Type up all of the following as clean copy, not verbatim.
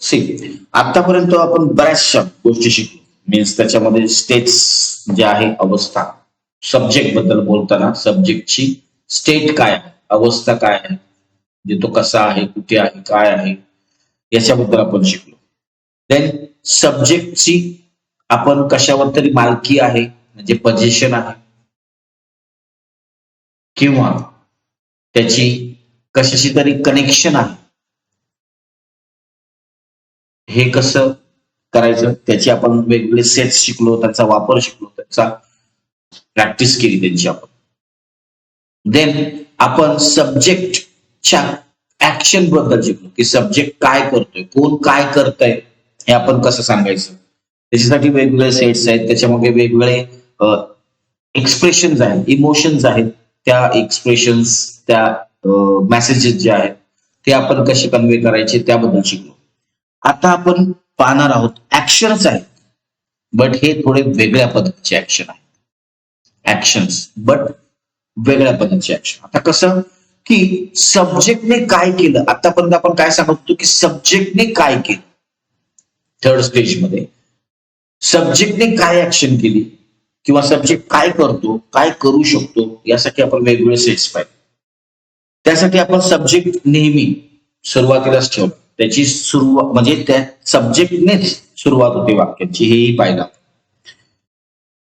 C आतापर्यंत आपण बऱ्याचशा गोष्टी शिकलो. मीन्स त्याच्यामध्ये स्टेट्स जे आहे अवस्था, सब्जेक्ट बद्दल बोलताना सब्जेक्टची स्टेट काय आहे, अवस्था काय आहे, म्हणजे तो कसा आहे, कुठे आहे, काय आहे, याच्याबद्दल आपण शिकलो. देन सब्जेक्टची आपण कशावर तरी मालकी आहे म्हणजे पोझिशन आहे, किंवा त्याची कशाशी तरी कनेक्शन आहे, हे कसं करायचं त्याची आपण वेगवेगळे सेट्स शिकलो, त्याचा वापर शिकलो, त्याचा प्रॅक्टिस केली त्यांची आपण. देन आपण सब्जेक्टच्या ऍक्शन बद्दल शिकलो की सब्जेक्ट काय करतोय, कोण काय करतंय हे आपण कसं सांगायचं. त्याच्यासाठी वेगवेगळे सेट्स आहेत, त्याच्यामध्ये वेगवेगळे एक्सप्रेशन्स आहेत, इमोशन्स आहेत, त्या एक्सप्रेशन्स, त्या मेसेजेस जे आहेत ते आपण कसे कन्वे करायचे त्याबद्दल शिकलो. आता आपण पाहणार आहोत ऍक्शन्स आहेत, बट हे थोडे वेगळ्या पद्धतीचे ऍक्शन आहेत. ऍक्शन्स बट वेगळ्या पद्धतीचे ऍक्शन. आता कसं की सब्जेक्टने काय केलं, आतापर्यंत आपण काय सांगत होतो की सब्जेक्टने काय केलं, थर्ड स्टेज मध्ये सब्जेक्टने काय ऍक्शन केली किंवा सब्जेक्ट काय करतो, काय करू शकतो, यासाठी आपण वेगवेगळे सेट्स पाहिजे. त्यासाठी आपण सब्जेक्ट नेहमी सुरुवातीलाच ठेवलं, त्याची सुरुवात म्हणजे त्या सब्जेक्टनेच सुरुवात होते वाक्याची, हेही पाहिलं.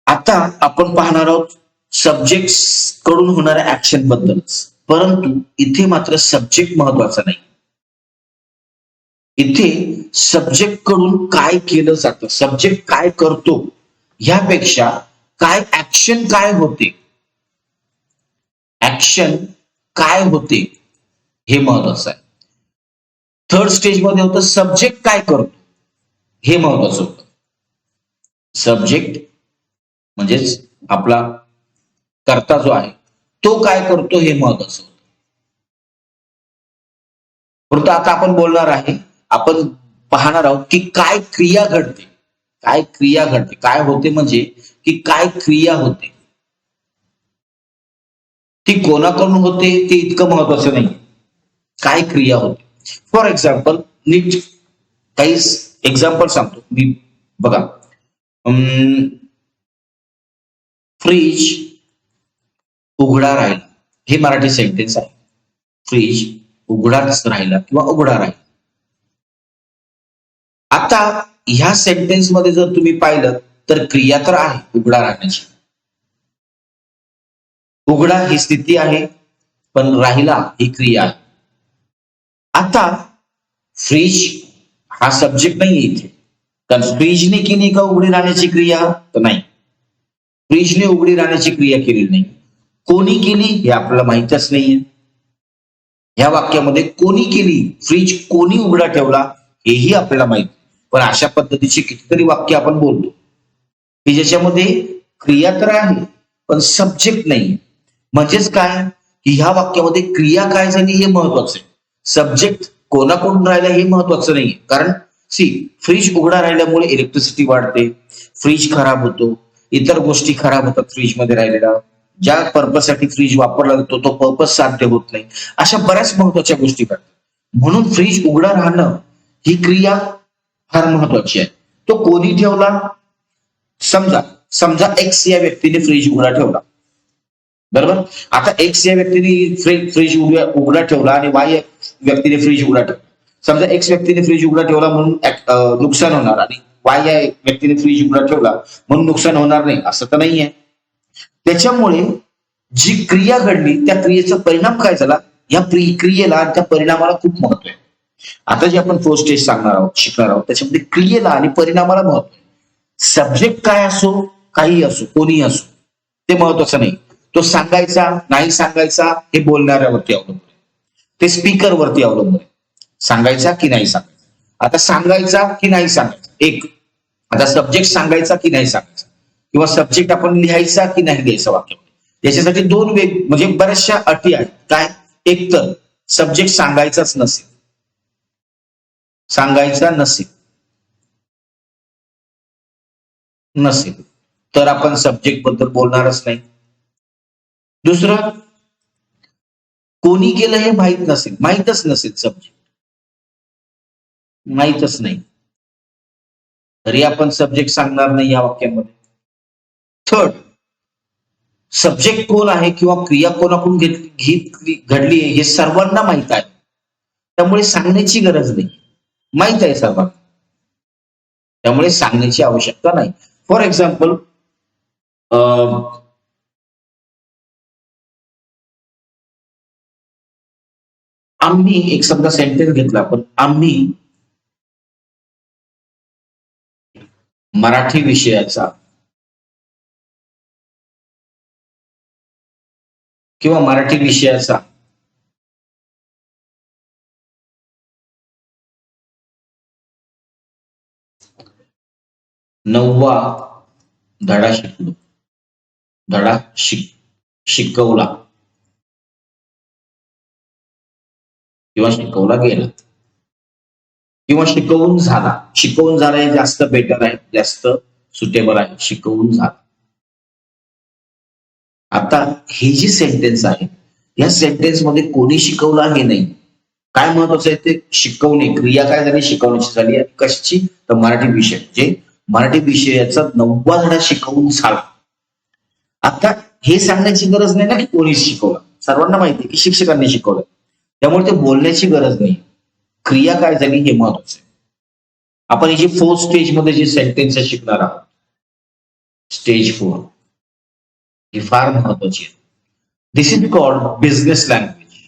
आता आपण पाहणार आहोत सब्जेक्ट कडून होणाऱ्या ऍक्शन बद्दलच, परंतु इथे मात्र सब्जेक्ट महत्वाचा नाही. इथे सब्जेक्ट कडून काय केलं जातं, सब्जेक्ट काय करतो, ह्यापेक्षा काय ऍक्शन काय होते, ऍक्शन काय होते हे महत्वाचं आहे. थर्ड स्टेज मध्ये होतं सब्जेक्ट काय करतो, हे महत्वाचं होतं. सब्जेक्ट म्हणजेच आपला कर्ता जो आहे तो काय करतो हे महत्वाचं होतं. परंतु आता आपण बोलणार आहे, आपण पाहणार आहोत की काय क्रिया घडते, काय क्रिया घडते, काय होते म्हणजे की काय क्रिया होते, ती कोणाकडून होते ते इतकं महत्वाचं नाही, काय क्रिया होते. फॉर एक्झाम्पल नीट काही एक्झाम्पल सांगतो मी. बघा, फ्रीज उघडा राहिला, हे मराठी सेंटेन्स आहे. फ्रीज उघडाच राहिला किंवा उघडा राहिला. आता ह्या सेंटेन्स मध्ये जर तुम्ही पाहिलं तर क्रिया तर आहे उघडा राहण्याची, उघडा ही स्थिती आहे पण राहिला ही क्रिया आहे. आता फ्रीज हा सब्जेक्ट नाही इथे, कारण फ्रीजने केली का उघडी राहण्याची क्रिया, तर नाही, फ्रीजने उघडी राहण्याची क्रिया केली नाही. कोणी केली हे आपल्याला माहितच नाहीये. ह्या वाक्यामध्ये कोणी केली, फ्रीज कोणी उघडा ठेवला हेही आपल्याला माहित, पण अशा पद्धतीची कितीतरी वाक्य आपण बोलतो की ज्याच्यामध्ये क्रिया तर आहे पण सब्जेक्ट नाही. म्हणजेच काय की ह्या वाक्यामध्ये क्रिया काय झाली हे महत्वाचं आहे, सब्जेक्ट कोणाकडून राहिला हे महत्वाचं नाही. कारण फ्रीज उघडा राहिल्यामुळे इलेक्ट्रिसिटी वाढते, फ्रीज खराब होतो, इतर गोष्टी खराब होतात फ्रीजमध्ये राहिलेल्या, ज्या पर्पजसाठी फ्रीज वापरला जातो तो पर्पज साध्य होत नाही, अशा बऱ्याच महत्वाच्या गोष्टी करतात. म्हणून फ्रीज उघडा राहणं ही क्रिया फार महत्वाची आहे. तो कोणी ठेवला, समजा समजा एक्स या व्यक्तीने फ्रीज उघडा ठेवला, बरोबर. आता एक्स या व्यक्तीने फ्रीज उघडा ठेवला आणि वाय या व्यक्तीने फ्रीज उघडा ठेवला. समजा एक्स व्यक्तीने फ्रीज उघडा ठेवला म्हणून नुकसान होणार, आणि वाय या व्यक्तीने फ्रीज उघडा ठेवला म्हणून नुकसान होणार नाही असं तर नाहीये. त्याच्यामुळे जी क्रिया घडली त्या क्रियेचा परिणाम काय झाला, या क्रियेला त्या परिणामाला खूप महत्व आहे. आता जे आपण फोर्थ स्टेज सांगणार आहोत, शिकणार आहोत, त्याच्यामध्ये क्रियेला आणि परिणामाला महत्व आहे. सब्जेक्ट काय असो, काही असो, कोणी असो, ते महत्वाचं नाही. तो सांगायचा नाही सांगायचा हे बोलणाऱ्यावरती अवलंबून आहे, ते स्पीकरवरती अवलंबून आहे, सांगायचा की नाही सांगायचा. आता सांगायचा की नाही सांगायचा एक, आता सब्जेक्ट सांगायचा की नाही सांगायचा, किंवा सब्जेक्ट आपण लिहायचा की नाही लिहायचा वाक्यामध्ये, याच्यासाठी दोन म्हणजे बऱ्याचशा अटी आहेत. काय, एक तर सब्जेक्ट सांगायचाच नसेल, सांगायचा नसेल तर आपण सब्जेक्ट बद्दल बोलणारच नाही. दुसरं, कोणी केलं हे माहीतच नसेल सब्जेक्ट, माहीतच नाही, तरी आपण सब्जेक्ट सांगणार नाही या वाक्यामध्ये. थर्ड, सब्जेक्ट कोण आहे किंवा क्रिया कोणाकडून घडली हे सर्वांना माहित आहे, त्यामुळे सांगण्याची गरज नाही, माहित आहे सर्वांना, त्यामुळे सांगण्याची आवश्यकता नाही. फॉर एक्झाम्पल, आम्ही एक समजा सेंटेन्स घेतला आपण, आम्ही मराठी विषयाचा किंवा मराठी विषयाचा नववा धडा शिकलो, धडा शिकवला किंवा शिकवला गेला किंवा शिकवून झाला. शिकवून झाला हे जास्त बेटर आहे, जास्त सुटेबल आहे, शिकवून झाला. आता हे जे सेंटेन्स आहे, या सेंटेन्स मध्ये कोणी शिकवला हे नाही, काय महत्वाचं आहे ते शिकवणे, क्रिया काय झाली, शिकवण्याची झाली. आणि कशाची, तर मराठी विषय, जे मराठी विषयाचा 9वा धडा शिकवून झाला. आता हे सांगण्याची गरज नाही ना की कोणी शिकवलं, सर्वांना माहिती की शिक्षकांनी शिकवलं, त्यामुळे ते बोलण्याची गरज नाही, क्रिया काय झाली हे महत्वाचं आहे. आपण ही जी 4 स्टेज मध्ये जे सेंटेन्स शिकणार आहोत, स्टेज 4 ही फार महत्वाची आहे. दिस इज कॉल्ड बिझनेस लँग्वेज.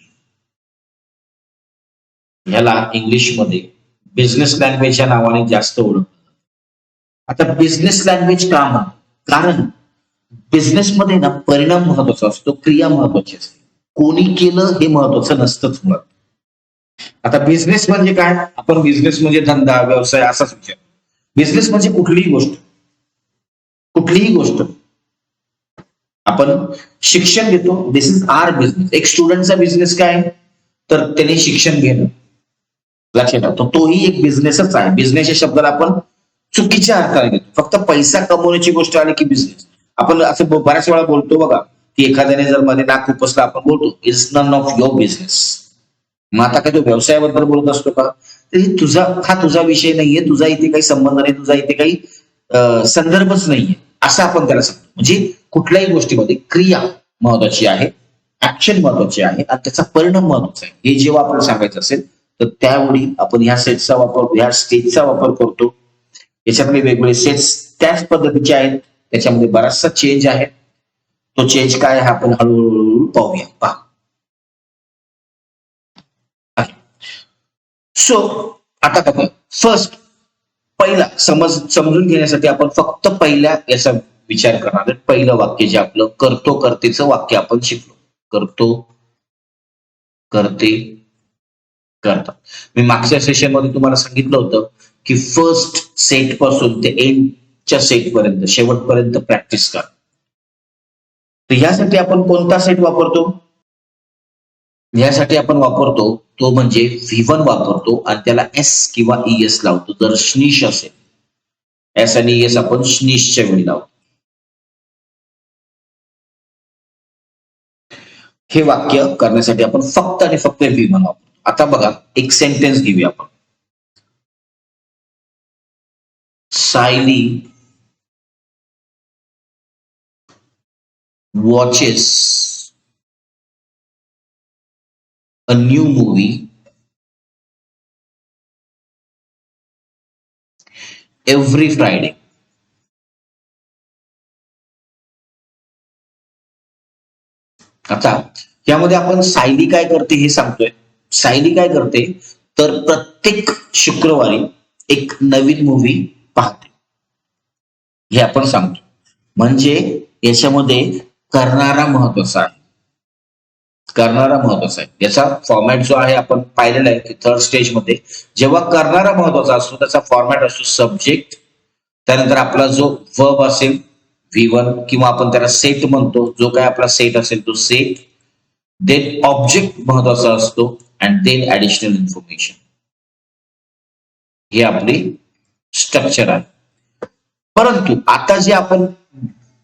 ह्याला इंग्लिशमध्ये बिझनेस लँग्वेज या नावाने जास्त ओळखलं. आता बिझनेस लँग्वेज का म्हणतात, कारण बिझनेसमध्ये ना परिणाम महत्वाचा असतो, क्रिया महत्वाची असते, कोणी केलं हे महत्वाचं नसतंच मुळात. आता बिझनेस म्हणजे काय, आपण बिझनेस म्हणजे धंदा व्यवसाय असाच विचार. बिझनेस म्हणजे कुठलीही गोष्ट, कुठलीही गोष्ट. आपण शिक्षण घेतो, दिस इज आर बिझनेस. एक स्टुडंटचा बिझनेस काय, तर त्याने शिक्षण घेणं, लक्षात ठेवा, तोही एक बिझनेसच आहे. बिझनेस या शब्दाला आपण चुकीच्या अर्थाने घेतो, फक्त पैसा कमवण्याची गोष्ट आली की बिझनेस. आपण असं बऱ्याच वेळा बोलतो बघा, की एखाद्याने जर मध्ये नाक उपसला, आपण बोलतो it's none of your business. मग आता काय तो व्यवसायाबद्दल बोलत असतो का, तर हा तुझा विषय नाहीये, तुझा इथे काही संबंध नाही, तुझा इथे काही संदर्भच नाहीये, असं आपण त्याला सांगतो. म्हणजे कुठल्याही गोष्टीमध्ये क्रिया महत्वाची आहे, ऍक्शन महत्वाची आहे आणि त्याचा परिणाम महत्वाचा आहे. हे जेव्हा आपण सांगायचं असेल तर त्यावेळी आपण ह्या सेटचा वापर, ह्या स्टेजचा वापर करतो. याच्यातले वेगवेगळे सेट्स त्याच पद्धतीचे आहेत, त्याच्यामध्ये बराचसा चेंज आहे. तो चेंज काय आहे आपण हळूहळू पाहूया. पहा, सो आता बघा, फर्स्ट पहिला समजून घेण्यासाठी आपण फक्त पहिल्या याचा विचार करणार आहे. पहिलं वाक्य जे आपलं करतो करतेचं वाक्य आपण शिकलो, करतो करते करतात. मी मागच्या सेशन मध्ये तुम्हाला सांगितलं होतं की फर्स्ट सेट पासून ते एंडच्या सेट पर्यंत, शेवटपर्यंत प्रॅक्टिस करा. तर यासाठी आपण कोणता सेट वापरतो, यासाठी आपण वापरतो तो म्हणजे V1 वापरतो आणि त्याला एस किंवा ES लावतो. जर स्निश असेल, एस आणि ES आपण स्निशच्या वेळी लावतो. हे वाक्य करण्यासाठी आपण फक्त आणि फक्त V1 वापरतो. आता बघा, एक सेंटेन्स घेऊया आपण. Sayali watches a new movie every Friday. आता यामध्ये आपण सायली काय करते हे सांगतोय. सायली काय करते, तर प्रत्येक शुक्रवारी एक नवीन मूवी पाहते, हे आपण सांगतो. म्हणजे याच्यामध्ये करणारा महत्वाचा आहे, करणारा महत्वाचा आहे. याचा फॉर्मॅट जो आहे आपण पाहिलेला आहे की थर्ड स्टेज मध्ये जेव्हा करणारा महत्वाचा असतो त्याचा फॉर्मॅट असतो सब्जेक्ट, त्यानंतर आपला जो वर्ब असेल V1 किंवा आपण त्याला सेट म्हणतो, जो काय आपला सेट असेल तो सेट, देन ऑब्जेक्ट महत्वाचा असतो अँड देन ऍडिशनल इन्फॉर्मेशन. हे आपली स्ट्रक्चर आहे. परंतु आता जे आपण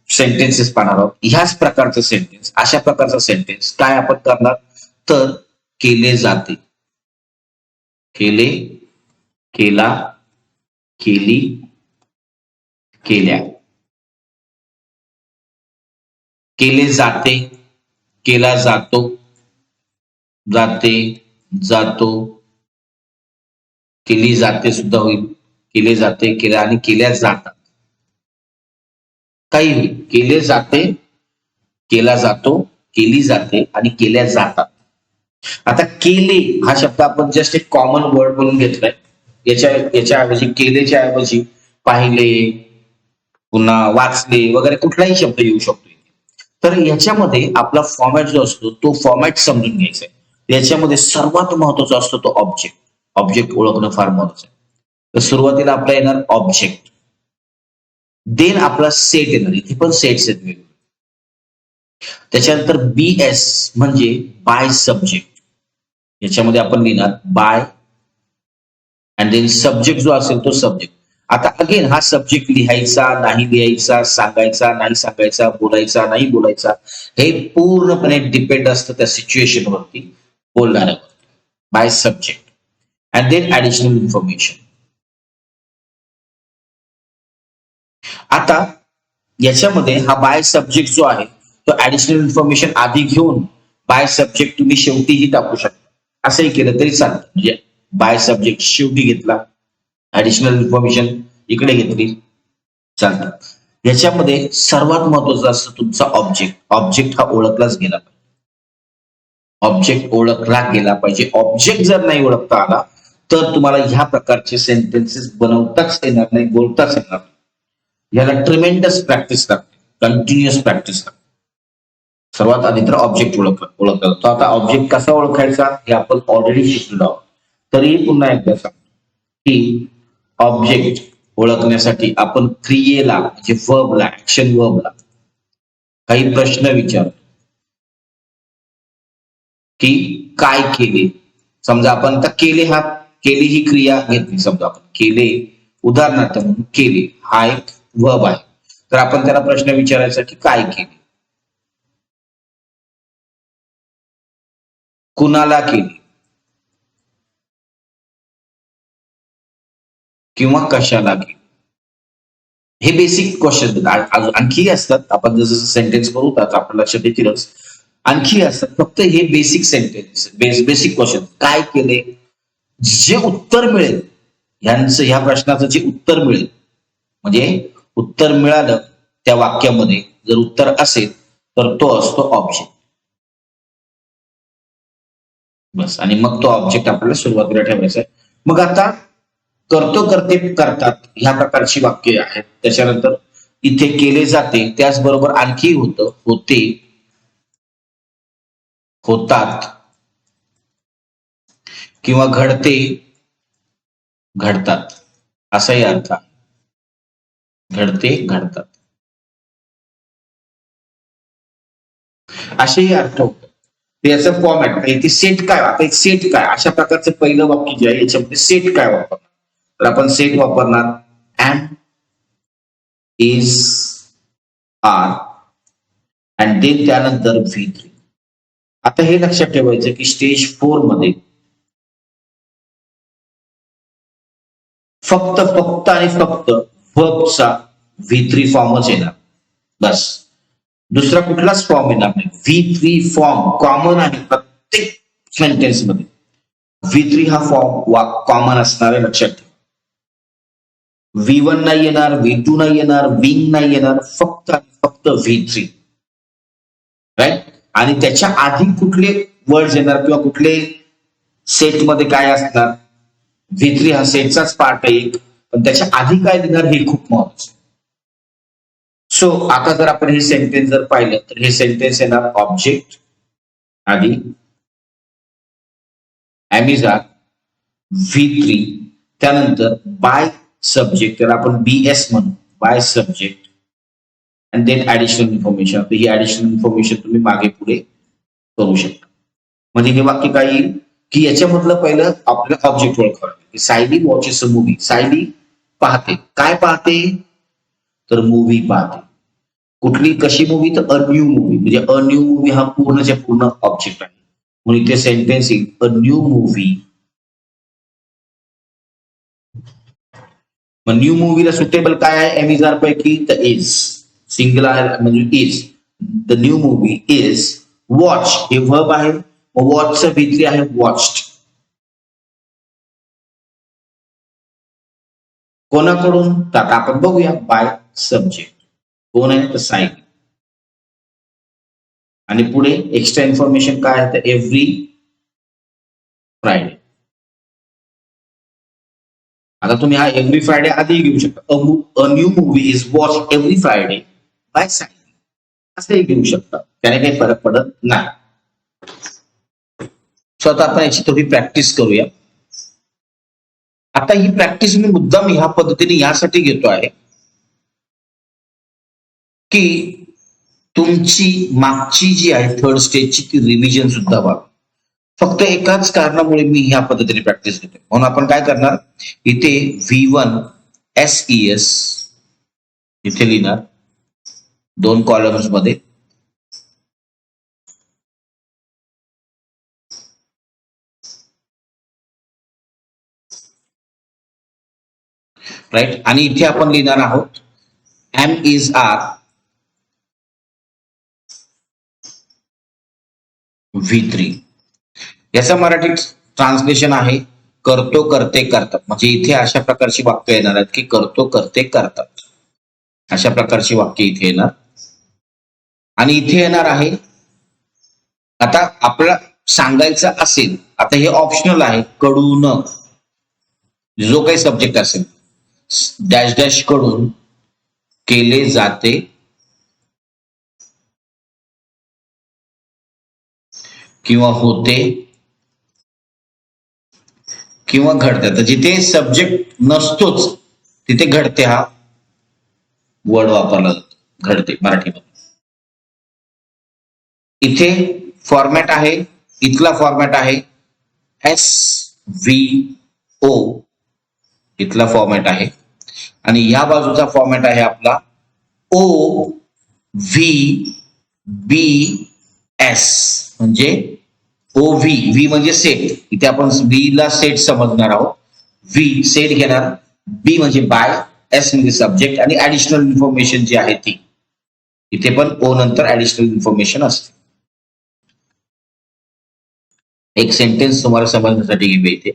सेंटेन्सेस पाहणार आहोत, ह्याच प्रकारचं सेंटेन्स, अशा प्रकारचा सेंटेन्स काय आपण करणार, तर केले जाते, केले केला, केली, केल्या. केले जाते, केला जातो, जाते, जातो, केली जाते सुद्धा होईल, केले जाते, केल्या आणि केल्या जातात. काही होईल, केले जाते, केला जातो, केली जाते आणि केल्या जातात. आता केले हा शब्द आपण जस्ट एक कॉमन वर्ड म्हणून घेतलाय. याच्याऐवजी केलेच्या ऐवजी पाहिले, पुन्हा वाचले वगैरे कुठलाही शब्द येऊ शकतो. तर याच्यामध्ये आपला फॉर्मॅट जो असतो तो फॉर्मॅट समजून घ्यायचा आहे. याच्यामध्ये सर्वात महत्वाचा असतो तो ऑब्जेक्ट. ऑब्जेक्ट ओळखणं फार महत्वाचं आहे. तर सुरुवातीला आपला येणार ऑब्जेक्ट, देन आपला सेट येणार. इथे पण सेट्स आहेत वेगवेगळे. त्याच्यानंतर BS म्हणजे बाय सब्जेक्ट. याच्यामध्ये आपण लिहिणार बाय अँड देन सब्जेक्ट जो असेल तो सब्जेक्ट. आता अगेन हा सब्जेक्ट लिहायचा नाही लिहायचा, सांगायचा नाही सांगायचा, बोलायचा नाही बोलायचा, हे पूर्णपणे डिपेंड असतं त्या सिच्युएशन वरती, बोलणाऱ्यावरती. By subject and then additional information. आता याच्यामध्ये हा बाय सब्जेक्ट जो आहे तो ऍडिशनल इन्फॉर्मेशन आधी घेऊन बाय सब्जेक्ट तुम्ही शेवटीही टाकू शकता. असंही केलं तरी चालतं. म्हणजे बाय सब्जेक्ट शेवटी घेतला, ऍडिशनल इन्फॉर्मेशन इकडे घेतली, चालतं. याच्यामध्ये सर्वात महत्वाचं असतं तुमचा ऑब्जेक्ट. ऑब्जेक्ट हा ओळखलाच गेला पाहिजे. ऑब्जेक्ट ओळखला गेला पाहिजे. ऑब्जेक्ट जर नाही ओळखता आला तर तुम्हाला ह्या प्रकारचे सेंटेन्सेस बनवताच येणार नाही, बोलताच येणार नाही. याला ट्रिमेंडस प्रॅक्टिस लागते, कंटिन्युअस प्रॅक्टिस लागते. सर्वात आधी तर ऑब्जेक्ट ओळखला जातो. आता ऑब्जेक्ट कसा ओळखायचा हे आपण ऑलरेडी शिकलो आहोत. तरीही पुन्हा एकदा सांगतो की ऑब्जेक्ट ओळखण्यासाठी आपण क्रियेला म्हणजे वर्बला, ऍक्शन वर्बला काही प्रश्न विचारतो की काय केले. समजा आपण आता केले ही क्रिया घेतली. समजा आपण केले, उदाहरणार्थ म्हणून केले हा एक वर्ब आहे. तर आपण त्याला प्रश्न विचारायचा की काय केले, कुणाला केले किंवा कशाला केले. हे बेसिक क्वेश्चन. आणखी असतात, आपण जसं सेंटेन्स करू तर आपल्या लक्षात येतीलच. आणखी असतात, फक्त हे बेसिक सेंटेन्स, बेसिक क्वेश्चन. काय केले, जे उत्तर मिळेल ह्या प्रश्नाचं जे उत्तर मिळेल, म्हणजे उत्तर मिळालं त्या वाक्यामध्ये जर उत्तर असेल तर तो असतो ऑब्जेक्ट. बस. आणि मग तो ऑब्जेक्ट आपल्याला सुरुवातीला ठेवायचा आहे. मग आता करतो, करते, करतात ह्या प्रकारची वाक्य आहेत. त्याच्यानंतर इथे केले जाते, त्याचबरोबर आणखी होतं, होते, होतात किंवा घडते, घडतात असाही अर्थ आहे. घडते, घडतात असेही अर्थ होतात. याचा फॉर्मॅट इथे सेट काय, आता एक सेट काय, अशा प्रकारचं पहिलं वाक्य जे आहे याच्यामध्ये सेट काय वापरणार. तर आपण सेट वापरणार M, is, R and then त्यानंतर V3. आता हे लक्षात ठेवायचं की स्टेज 4 मध्ये फक्त आणि फक्त वर्बचा V3 फॉर्मच येणार. बस. दुसरा कुठलाच फॉर्म येणार नाही. V3 फॉर्म कॉमन आहे प्रत्येक सेंटेन्स मध्ये. V3 हा फॉर्म कॉमन असणार आहे, लक्षात ठेवा. V1 नाही येणार, V2 नाही येणार, विंग नाही येणार, फक्त V3. राईट. आणि त्याच्या आधी कुठले वर्ड्स येणार किंवा कुठले सेटमध्ये काय असणार. V3 हा सेटचाच पार्ट आहे एक, पण त्याच्या आधी काय देणार हे खूप महत्वाचं. सो आता जर आपण हे सेंटेन्स जर पाहिलं तर हे सेंटेन्स येणार ऑब्जेक्ट आधी, अमेझॉन, V3, त्यानंतर बाय सब्जेक्ट, त्याला आपण BS म्हणू, by subject and then additional information. ही ऍडिशनल इन्फॉर्मेशन तुम्ही मागे पुढे करू शकता. म्हणजे हे वाक्य काय येईल की याच्यामधलं पहिलं आपल्याला ऑब्जेक्ट ओळखावं लागेल की Sayali watches a movie. Sayali पाहते, काय पाहते तर मूवी पाहते. कुठली, कशी मूवी तर अ न्यू मूवी. म्हणजे अ न्यू मूवी हा पूर्णच्या पूर्ण ऑब्जेक्ट आहे. म्हणून इथे सेंटेन्स येईल अ न्यू मूवी मग न्यू मूवीला सुटेबल काय आहे एमिजार पैकी द इज सिंगल म्हणजे is the new movie is watch हे व्हर्ब आहे वॉचचं V3 आहे वॉच्ड कोणाकडून तर आपण बघूया बाय सब्जेक्ट कोण आहे तर साईन आणि पुढे एक्स्ट्रा इन्फॉर्मेशन काय आहे तर एव्हरी फ्रायडे आता तुम्ही हा एव्हरी फ्रायडे आधी घेऊ शकता a new movie is watch every Friday by sign असंही घेऊ शकता त्याने काही फरक पडत नाही सो आता आपण याची थोडी प्रॅक्टिस करूया आता ही प्रॅक्टिस मी मुद्दाम ह्या पद्धतीने यासाठी घेतो आहे की तुमची मागची जी आहे थर्ड स्टेजची ती रिव्हिजन सुद्धा व्हावी फक्त एकाच कारणामुळे मी ह्या पद्धतीने प्रॅक्टिस घेतो म्हणून आपण काय करणार इथे V1 SES इथे लिहिणार 2 कॉलम्स मध्ये राईट आणि इथे आपण लिहिणार आहोत M is R V3 याचा मराठी ट्रान्सलेशन आहे करतो करते करतात म्हणजे इथे अशा प्रकारची वाक्य येणार आहेत की करतो करते करतात अशा प्रकारची वाक्य इथे येणार आणि इथे येणार आहे आता आपल्याला सांगायचं असेल आता हे ऑप्शनल आहे कडून जो काही सब्जेक्ट असेल डॅश डॅश कडून केले जाते किंवा होते किंवा घडते तर जिथे सब्जेक्ट नसतोच तिथे घडते हा वर्ड वापरला जातो घडते मराठीमध्ये इथे फॉर्मॅट आहे इथला फॉर्मॅट आहे SVO इथला फॉर्मॅट आहे आणि या बाजूचा फॉर्मॅट आहे आपला OVBS म्हणजे OV V म्हणजे सेट इथे आपण V ला सेट समजणार आहोत V सेट घेणार B म्हणजे बाय S म्हणजे सब्जेक्ट आणि ऍडिशनल इन्फॉर्मेशन जी आहे ती इथे पण O नंतर ऍडिशनल इन्फॉर्मेशन असते एक सेंटेन्स तुम्हाला समजण्यासाठी घेऊया इथे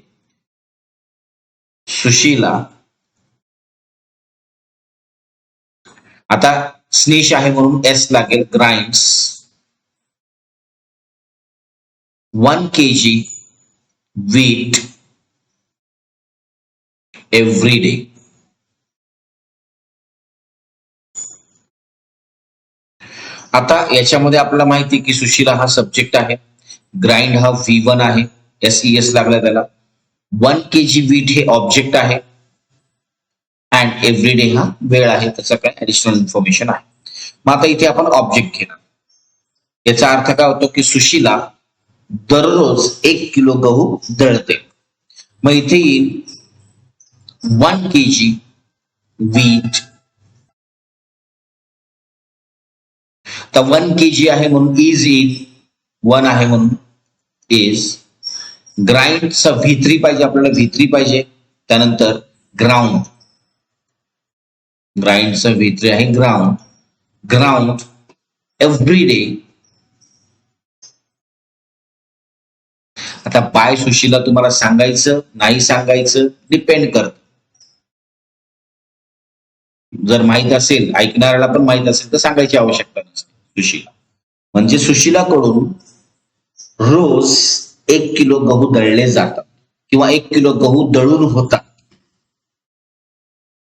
सुशीला आता स्निश आहे म्हणून S लागेल grinds 1 kg wheat every day आता याच्यामध्ये आपल्याला माहिती की सुशीला हा सब्जेक्ट आहे ग्राइंड हा V1 आहे SES लागला त्याला 1 kg wheat हे ऑब्जेक्ट आहे अँड एव्हरी डे हा वेळ आहे त्याचा काय ऍडिशनल इन्फॉर्मेशन आहे मग आता इथे आपण ऑब्जेक्ट घेणार याचा अर्थ काय होतो की सुशीला दररोज 1 किलो गहू दळते मग इथे येईल 1 kg wheat तर 1 kg आहे म्हणून इज येईल 1 आहे म्हणून इज ग्राइंडचा V3 पाहिजे आपल्याला V3 पाहिजे त्यानंतर ग्राउंड ग्राइंडचा V3 आहे ग्राउंड एव्हरी डे आता बाय सुशीला तुम्हाला सांगायचं नाही सांगायचं डिपेंड करत जर माहित असेल ऐकणाऱ्याला पण माहित असेल तर सांगायची आवश्यकता नसते सुशीला म्हणजे सुशीलाकडून रोज 1 किलो गहू दळले जातात किंवा 1 किलो गहू दळून होतात